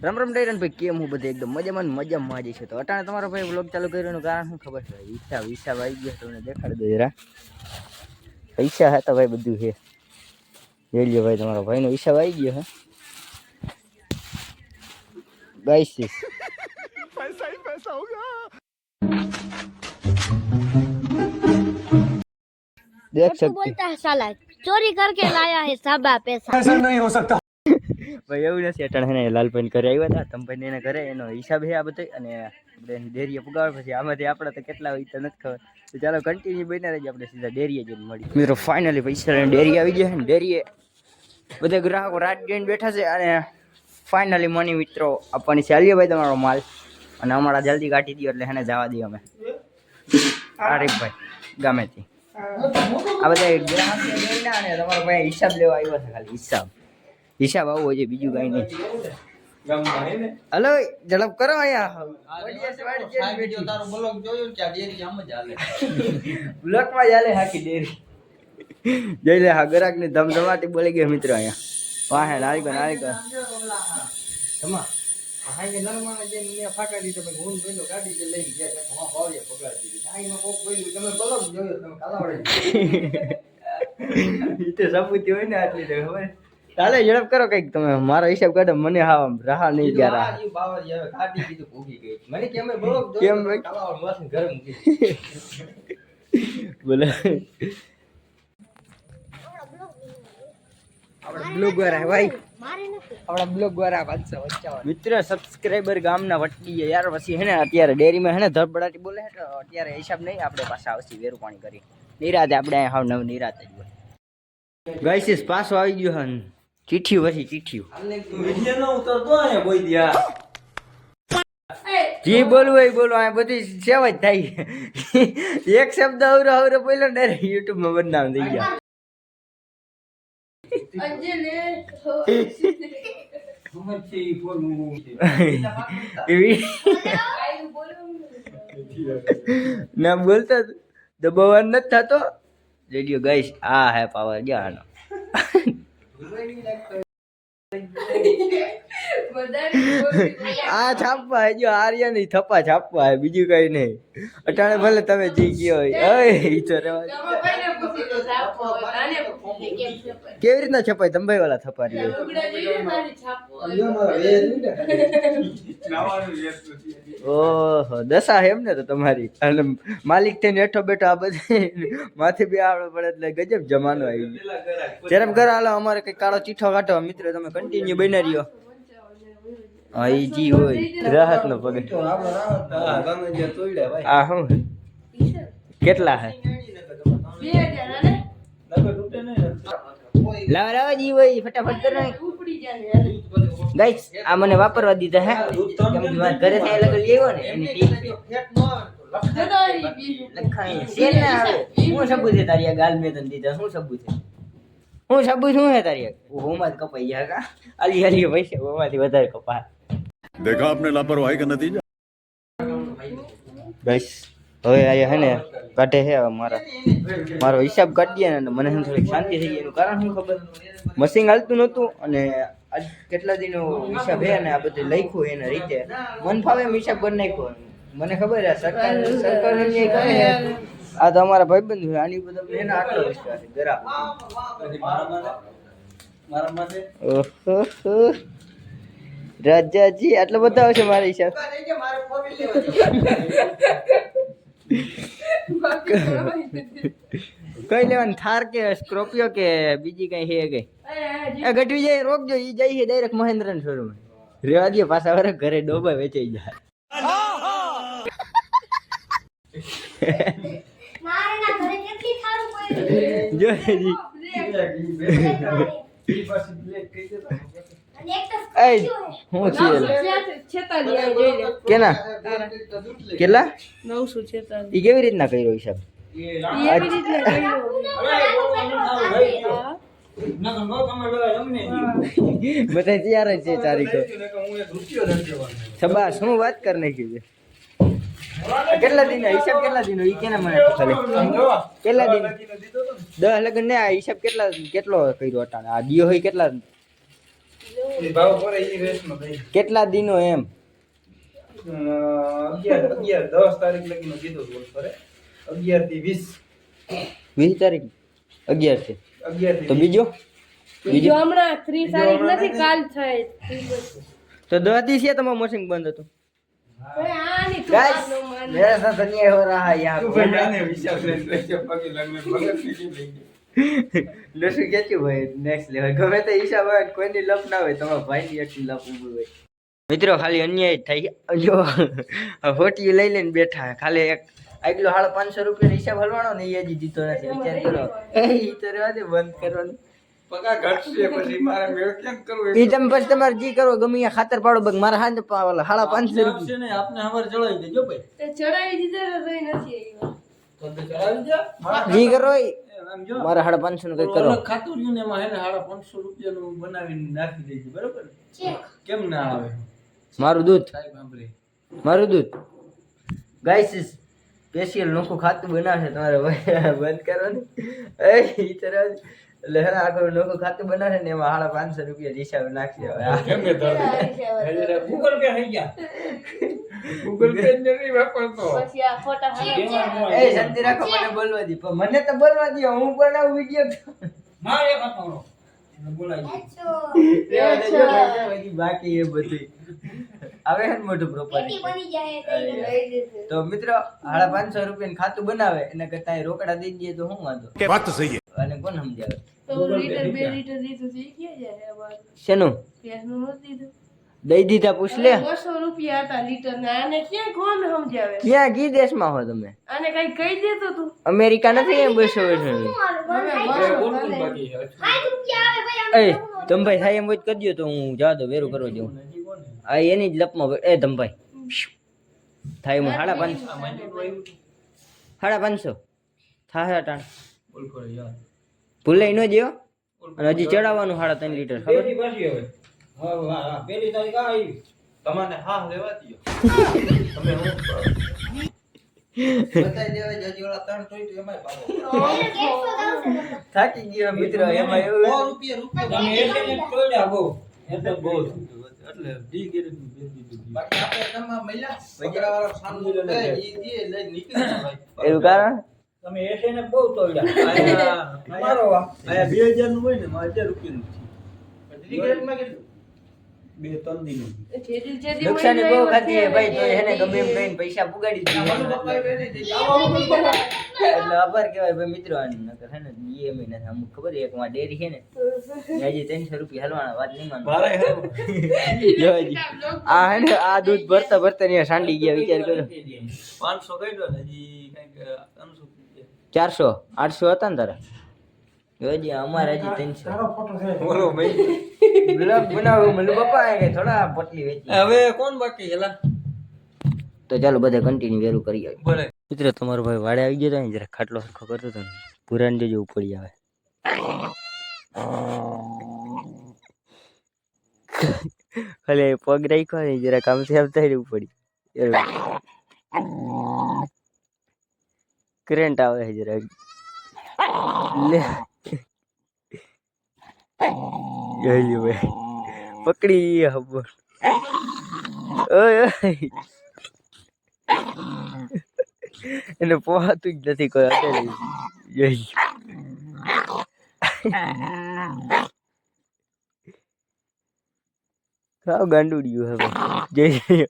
રામ રામ ડાયરન ભાઈ, કેમ હું બધે એકદમ મજામાં જ છે. તો અટાણે તમારો ભાઈ વ્લોગ ચાલુ કર્યાનું કારણ શું ખબર છે? હિસાબ આવી ગયા, તમને દેખાડી દો જરા. પૈસા હતા ભાઈ, બધું છે. જોઈ લો ભાઈ, તમારો ભાઈનો હિસાબ આવી ગયો હે. ગાઈસ પૈસા ही पैसा होगा. देख सकते बोलता है साला चोरी करके लाया है साबा पैसा. ऐसा नहीं हो सकता ભાઈ. એવું નથી. અટાણે ને લાલભાઈ ઘરે આવ્યા હતા, તમભાઈ એને ઘરે એનો હિસાબ હે આ બધો, અને આપણે ડેરીએ પુગાવ પછી આમાંથી આપણે તો કેટલા હોય તો નથી ખબર. તો ચાલો કન્ટિન્યુ બની રહેજો, આપણે સીધા ડેરીએ જઈને મળી. મિત્રો ફાઇનલી પૈસા લઈને ડેરી આવી ગયા છે ને ડેરીએ બધા ગ્રાહકો રાત જોઈને બેઠા છે, અને ફાઇનલી મની મિત્રો આપવાની ચાલીએ ભાઈ તમારો માલ, અને અમારા જલ્દી કાઢી દો એટલે એને જવા દઈએ અમે આરીફભાઈ ગામેથી. આ બધા ગ્રાહક અને તમારો ભાઈ હિસાબ લેવા આવ્યો છે, ખાલી હિસાબ આવવો છે, બીજું કઈ નહીં. હલો ઝડપ કરો અહીંયા બ્લોકમાં ચાલે હાકી ડેરી. જઈ લે હા, ગ્રાહક ની ધમધમાટી બોલી ગયો મિત્રો અહીંયા. વાહે નારિકો સપૂતી હોય ને આટલી ખબર. ચાલે ઝડપ કરો કઈક, તમે મારો હિસાબ કાઢો. મને હા રાહ નહીં ગયા બોલે બ્લોગ વાળા ભાઈ, આપણા બ્લોગ વાળા 555 મિત્ર સબસ્ક્રાઇબર ગામના વટડીએ યાર. પછી હે ને અત્યારે ડેરીમાં હે ને ધડબડાટી બોલે છે, તો અત્યારે હિસાબ નહીં, આપણે પાછા આવશે વેરું પાણી કરી નિરાતે. આપણે હાવ નવ નિરાતે જ હોય. ગાઈસ પાછો આવી ગયો હન ચીઠિયું, પછી ચીઠિયું જી બોલવું એ બોલો. આ બધી સેવા જ થાય. એક શબ્દ અવરો અવરો બોલ્યો ને યુટ્યુબ માં બદનામ થઈ ગયા. ના બોલતા દબાવવાનું નથી થતો. રેડિયો ગાઈસ આ હે પાવર જાનો. આ છાપવા જો આર્યા ની થપ્પા છાપવા હે, બીજું કઈ નહીં. અટાણે ભલે તમે જી ગયો હોય કેવી રીતના છપાય તંબાઈ વાળા થપ્પા રહ્યો. ઓહો દશા એમ ને તો તમારી. અને માલિક થઈને હેઠો બેઠો આ બધી માથે બી આવડે પડે એટલે ગજબ જમાનો આવી ગયો. જરમ ઘર હાલો, અમારે કઈ કાળો ચીઠો કાઢો મિત્રો, તમે કન્ટિન્યુ બની રહ્યો. હા ઈ જી હોય રાહત નો પગે. આ હું કેટલા હે લાવ જી હોય ફટાફટ કરો ગાઈસ. આ મને વાપરવા દીધા હે, કેમ કે વાત ઘરે થી અલગ લેવો ને એની ટીપ લખાય સેલ ના આવે. હું સબૂત છે તારી ગાલ મે તન દીધા? શું સબૂત છે? હું સબૂત શું હે તારી? હોમાં જ કપાઈ ગયા કા આલી આલી પૈસા હોમાંથી વધારે કપા. देखा आपने लापरवाही का नतीजा. ગાઈસ હવે આયા હે ને કાઢે હે મારો હિસાબ કાઢીએ ને મને થોડી શાંતિ થઈ ગઈ. એનું કારણ શું ખબર? મશીન હાલતું નહોતું, અને આજ કેટલા દિનો હિસાબ હે ને આ બધું લખ્યું એના રીતે મન ફાવે એમ હિસાબ કરી નાખ્યો. મને ખબર છે સરકાર આ તો અમારા ભાઈબંધ છે, આની બધા એને આટલો વિશ્વાસ છે ગરા. ઓહો રાજાજી આટલો બધા આવશે મારા હિસાબ. કઈ લેવાનું? થાર કે સ્કોર્પિયો કે બીજી કઈ હે? કઈ ગટવી જાય રોકજો. ઈ જાય છે ડાયરેક્ટ મહેન્દ્ર ને શોરૂમ. રેવા દે પાછા વરે ઘરે ડોબા વેચાઈ જાય. હું કેના કેટલા 946 ઈ કેવી રીતના કર્યો હિસાબ? બધા તૈયાર જ છે તારીખો. છબા શું વાત કરી નાખી છે? કેટલા દિન હિસાબ? કેટલા દિન ઈ કેના મને ખાલી કેટલા દિન? 10 લગન ને આ હિસાબ કેટલો કર્યો અટાણે? આ દિયો હોય કેટલા એ ભાવ પડે ઈ રેસમાં ભાઈ કેટલા દિનો એમ 10 તારીખ લગીનું કીધું હતું ઓફરે 11 થી 20 20 તારીખ 11 છે 11 થી તો બીજો બીજો હમણાં 3 તારીખ નથી કાલ થાય તો 10 દિવસ તમારું મશીન બંધ હતું આની गाइस मेरे साथ अन्याय हो रहा है यहाँ તું पे ભાઈ આને વિચાર લઈને પગે લાગને ભગત નીકળી લઈ ગઈ નસું કેચું ભાઈ નેક્સ્ટ લેવલ ગમે તે હિસાબ હોય કોઈની લપ ના હોય તમારા ભાઈની એટલી લપ ઊભી હોય મિત્રો ખાલી અન્યાય જ થાય જો હોટી લઈ લઈને બેઠા ખાલી એક આગલો 550 રૂપિયાનો હિસાબ હલવાનો ને એ હજી જીતો નથી વિચાર કરો એ ઈ તો રહેવા દે બંધ કરવાનું પગા ઘટશે પછી મારે મેળ કેમ કરવું ઈ તમે પછી તમારે જી કરો ગમે ત્યાં ખાતર પાડો બગ મારા હાથ પાવાલા 550 રૂપિયા ને આપને હવાર ચડાવી દેજો ભાઈ તે ચડાવી દીધા તો તોય નથી આવ્યો તો ચડાવી દે જી કરો ઈ આમ જો મારા 550 નું કઈ કરો ઓલો ખાતું રહ્યું ને એમાં એને 550 રૂપિયાનું બનાવીને નાખી દેજો બરોબર કેમ ના આવે મારું દૂધ સાહેબ સાંભળી મારું દૂધ ગાઈસ સ્પેશિયલ નોખું ખાતું બનાવશે તમારે બંધ કરવાનું એ ઈ તરફ એટલે હેરા આગળ નોખું ખાતું બનાવશે ને એમાં 550 રૂપિયા હિસાબ નાખશે કેમ કે ગૂગલ પે થઈ ગયા ગૂગલ પે નથી વાપરતો પછી આ ફોટા એ શાંતિ રાખો મને બોલવા દી પણ મને તો બોલવા દો હું બનાવું વિડિયો માર એક હતો એને બોલાવી બાકી એ બધું આવે છે ને મોટું પ્રોપર્ટી તો મિત્રો 550 રૂપિયાનું ખાતું બનાવે એને કરતા રોકડા દઈ દઈએ તો શું વાંધો बात तो सही है અને કોણ સમજાવે તો લીટર 2 લીટર દીધું થઈ ગયા જાય અમાર શેનું પેસનું નથી દીધું દઈ દીધા પૂછ લે 200 રૂપિયા હતા લીટર ને આને ક્યાં કોણ સમજાવે ક્યાં કી દેશમાં હો તમે આને કઈ કહી દેતો તું અમેરિકા નથી એમ 200 એ તમભાઈ થાય એમ જ કરજો તો હું જા દો વેરું કરવા જાઉં આ એની જ લપમાં એ તમભાઈ થાય હું 550 થાય ટાણ બોલ કરો યાર ભૂલાઈ ન જ્યો અને હજી ચડાવવાનું 3.5 લીટર ખબર પેલી પાછી હવે હા પેલી તારીખ આવી તમારે હા લેવા દયો તમે હું બતાઈ દેવા જજી ઓલા 3 જોઈ તો એમાંય પાવો થાકી ગયો મિત્ર એમાં એવું 100 રૂપિયા તમે એટલે તોડ્યા બહુ એટલે બહુ એટલે ડી ગેરેજ ની બેન દીધી બાકી આપણે તમામ મહિલા બગડા વાળો સામનો લે ઈ દે લઈ નીકળી ભાઈ એવું કારણ તમે એસે ને બહુ તોડ્યા આયા મારો આયા 2000 નું હોય ને મારે 1000 રૂપિયા નું છે ડી ગેરેજ માં કેટલું 2-3 દિન નુકસાની બહુ ખાધી હે ભાઈ તો એને ગમે એમ કહીને પૈસા પુગાડી દીધા એટલે આભાર કહેવાય ભાઈ મિત્રો આની નકર હે ને EMI ને અમુક ખબર એક માં ડેરી છે ને હજી 300 રૂપિયા હલવાના વાત નહીં માનો મારે જો હજી આ હે ને આ દૂધ ભરતા ભરતા ને સાંડી ગયા વિચાર કરો 500 કાઢ્યો ને હજી કઈક 300 400 800 હતા ને તારા હજી અમારે હજી 300 બોલો ભાઈ બ્લોગ બનાવું મલ્લુ બાપા કે થોડા પોટલી વેચી હવે કોણ બાકી હેલા તો ચાલો બધા કન્ટિન્યુ વેરું કરી આવી બોલે મિત્ર તમારો ભાઈ વાડે આવી ગયો તો ને જરા ખાટલો સરખો કરતો હતો ને પુરાણ જેવું પડી આવે ખાલી પગ રાખ્યો ને જરા કામ થી આવતા રહેવું પડી કરંટ આવે છે જરા લે ગયો ભાઈ પકડી હબર ઓય એને પોહાતું જ નથી કોઈ અત્યારે જઈ ખાવ ગાંડુડ્યું હવે જઈ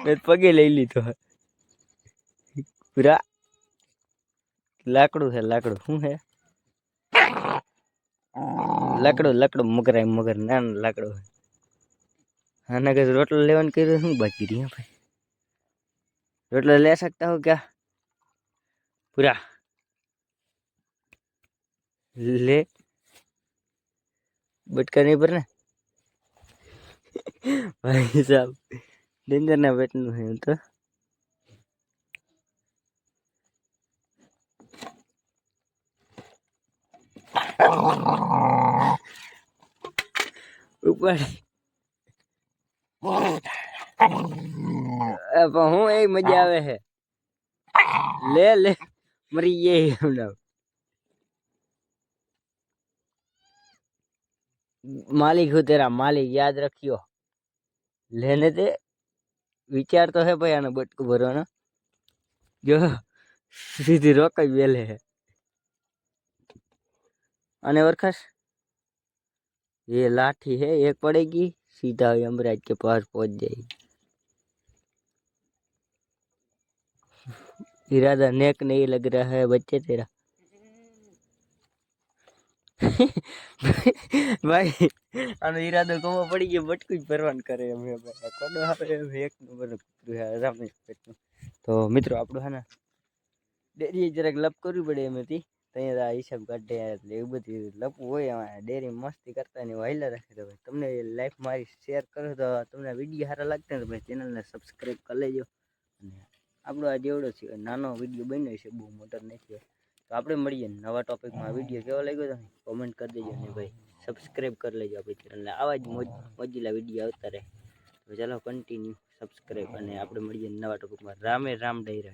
મેં પગે લઈ લીધો પૂરા લાકડું છે લાકડું શું હે લાકડું મગરાય મગર નાનો લાકડો આના કઈ રોટલો લેવાનું કર્યું શું બાકી રહ્યા ભાઈ રોટલો ले सकता हो क्या पूरा ले बटका नहीं पर ना भाई साहब डेंजर ना बैठना है तो ऊपर હું એ મજા આવે છે લે લે મરી ગયે હમણાં मालिक हूँ तेरा मालिक, याद रखियो। लेने दे, विचार तो है भाई आना बटकू भरवाना। जो सीधी रोक वेले है। अने वरखास ये लाठी है, एक पड़ेगी सीधा यमराज के पास पहुंच जाएगी। इरादा नेक नहीं लग रहा है बच्चे तेरा। भाई આનો ઈરાદો કમો પડી ગયો, બટકું જ ભરવાનું કરે અમે ભાઈ કોડો આવે એક નંબર રામે પેટનું. તો મિત્રો આપણું હે ને ડેરી જરાક લપ કરવી પડે એમ હતી, ત્યાં હિસાબ કાઢે એટલે એવું બધી લપવું હોય. એમાં ડેરી મસ્તી કરતા ને વાયલા રાખે. તો ભાઈ તમને લાઈફ મારી શેર કરો તો તમને વિડીયો સારા લાગતા તો ભાઈ ચેનલને સબસ્ક્રાઈબ કરી લેજો. અને આપણો આ જેવડો છે નાનો વિડીયો બન્યો છે, બહુ મોટો નથી. તો આપણે મળીએ નવા ટોપિકમાં. વિડીયો કેવો લાગ્યો તમે કોમેન્ટ કરી દેજો ને ભાઈ સબસ્ક્રાઈબ કરી લેજો આપણી ચેનલને. આવા જ મોજીલા વિડીયો આવતા રહે. તો ચાલો કન્ટિન્યુ સબસ્ક્રાઈબ, અને આપણે મળીએ નવા ટોપિકમાં. રામે રામ ડાયરા.